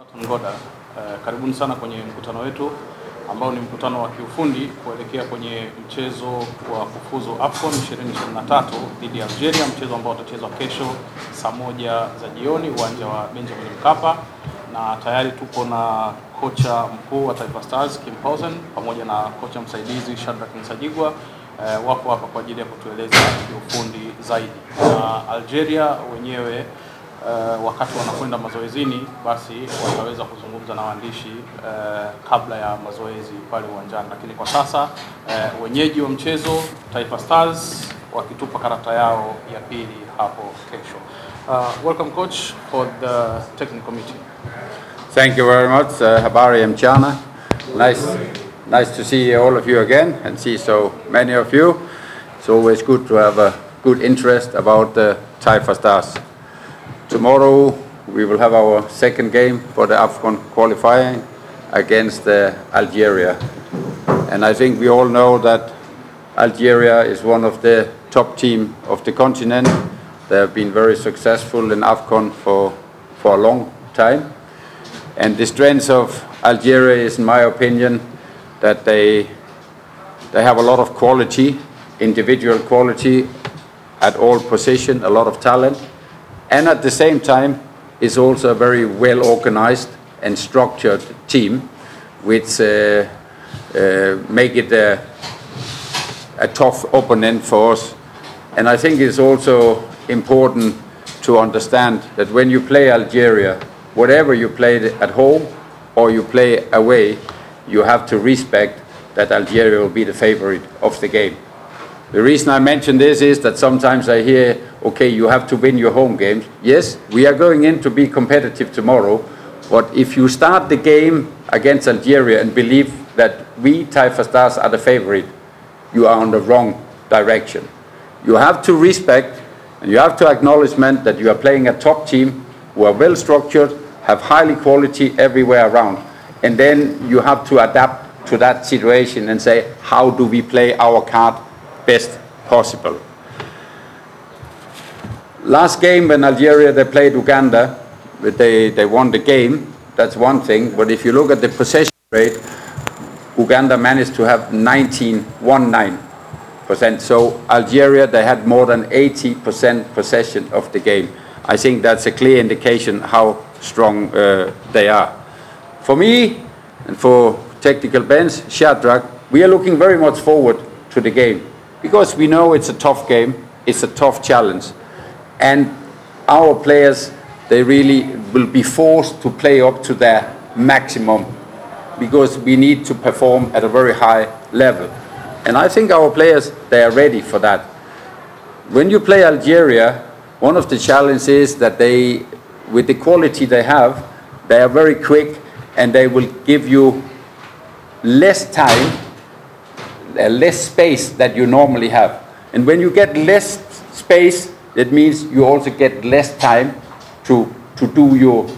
Ngoda, karibuni sana kwenye mkutano wetu ambao ni mkutano wa kiufundi kuelekea kwenye mchezo wa kufuzu AFCON 2023 dhidi ya Algeria, mchezo ambao utachezwa kesho saa 1 za jioni uwanja wa Benjamin Mkapa, na tayari tupo na kocha mkuu wa Taifa Stars Poulsen pamoja na kocha msaidizi Nsajigwa wako hapa kwa ajili ya kutueleza kiufundi zaidi. Na Algeria wenyewe wakati wanakwenda mazoezini basi wataweza kuzungumza na waandishi kabla ya mazoezi pale uwanjani, lakini kwa sasa wenyeji wa mchezo Taifa Stars wakitupa karata yao ya pili hapo kesho. Welcome coach for the technical committee. Thank you very much, Habari and Chana. Nice to see all of you again and see so many of you. It's always good to have a good interest about the Taifa Stars. Tomorrow we will have our second game for the AFCON qualifying against Algeria. And I think we all know that Algeria is one of the top teams of the continent. They have been very successful in AFCON for a long time. And the strength of Algeria is, in my opinion, that they have a lot of quality, individual quality at all positions, a lot of talent. And at the same time, it's also a very well organized and structured team, which make it a tough opponent for us. And I think it's also important to understand that when you play Algeria, whatever you play at home or you play away, you have to respect that Algeria will be the favorite of the game. The reason I mention this is that sometimes I hear, okay, you have to win your home games. Yes, we are going in to be competitive tomorrow, but if you start the game against Algeria and believe that we, Taifa Stars, are the favorite, you are on the wrong direction. You have to respect and you have to acknowledge that you are playing a top team who are well structured, have highly quality everywhere around. And then you have to adapt to that situation and say, how do we play our card best possible? Last game when Algeria, they played Uganda, they won the game, that's one thing. But if you look at the possession rate, Uganda managed to have 19%. So Algeria, they had more than 80% possession of the game. I think that's a clear indication how strong they are. For me and for technical bench, Shadrach, we are looking very much forward to the game because we know it's a tough game, it's a tough challenge. And our players, they really will be forced to play up to their maximum because we need to perform at a very high level. And I think our players, they are ready for that. When you play Algeria, one of the challenges is that they, with the quality they have, they are very quick and they will give you less time, less space that you normally have. And when you get less space, that means you also get less time to do your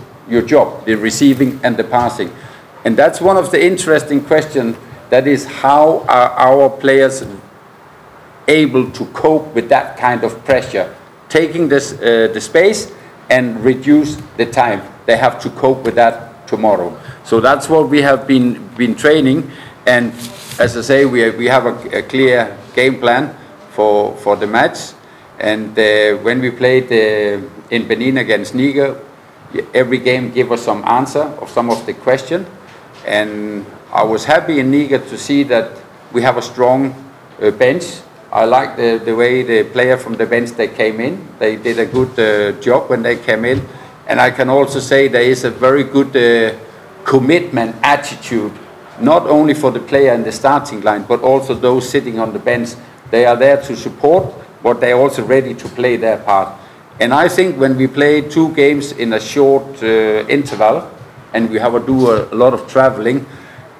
job, the receiving and the passing. And that's one of the interesting questions, that is how are our players able to cope with that kind of pressure, taking this, the space and reduce the time. They have to cope with that tomorrow. So that's what we have been training, and as I say, we have a clear game plan for the match. And when we played in Benin against Niger, every game gave us some answer of some of the questions. And I was happy in Niger to see that we have a strong bench. I like the way the player from the bench, they came in. They did a good job when they came in. And I can also say there is a very good commitment attitude, not only for the player in the starting line, but also those sitting on the bench. They are there to support, but they're also ready to play their part. And I think when we play 2 games in a short interval, and we have to do a lot of traveling,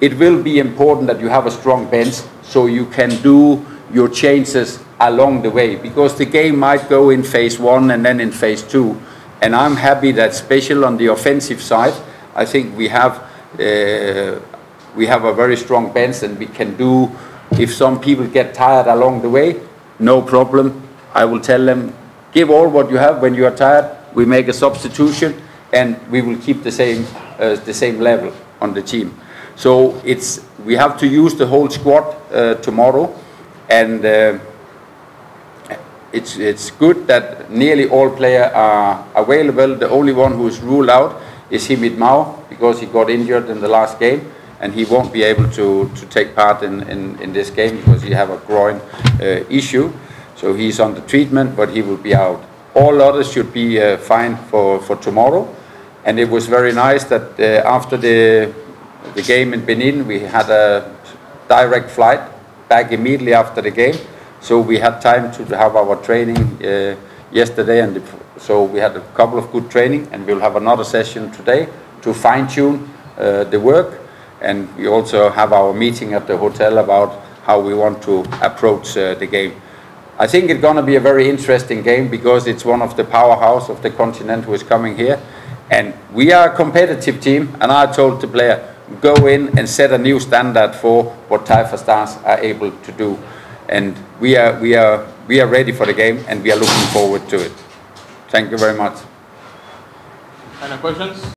it will be important that you have a strong bench so you can do your changes along the way, because the game might go in phase 1 and then in phase 2. And I'm happy that, especially on the offensive side, I think we have a very strong bench, and we can do, if some people get tired along the way, no problem. I will tell them, give all what you have. When you are tired, we make a substitution, and we will keep the same the same level on the team. So we have to use the whole squad tomorrow, and it's good that nearly all players are available. The only one who is ruled out is Himid Mao, because he got injured in the last game, and he won't be able to take part in this game because he have a groin issue. So he's on the treatment, but he will be out. All others should be fine for tomorrow. And it was very nice that after the game in Benin, we had a direct flight back immediately after the game. So we had time to have our training yesterday, and so we had a couple of good training, and we'll have another session today to fine-tune the work. And we also have our meeting at the hotel about how we want to approach the game. I think it's going to be a very interesting game because it's one of the powerhouse of the continent who is coming here. And we are a competitive team, and I told the player, go in and set a new standard for what Taifa Stars are able to do. And we are ready for the game, and we are looking forward to it. Thank you very much. Any questions?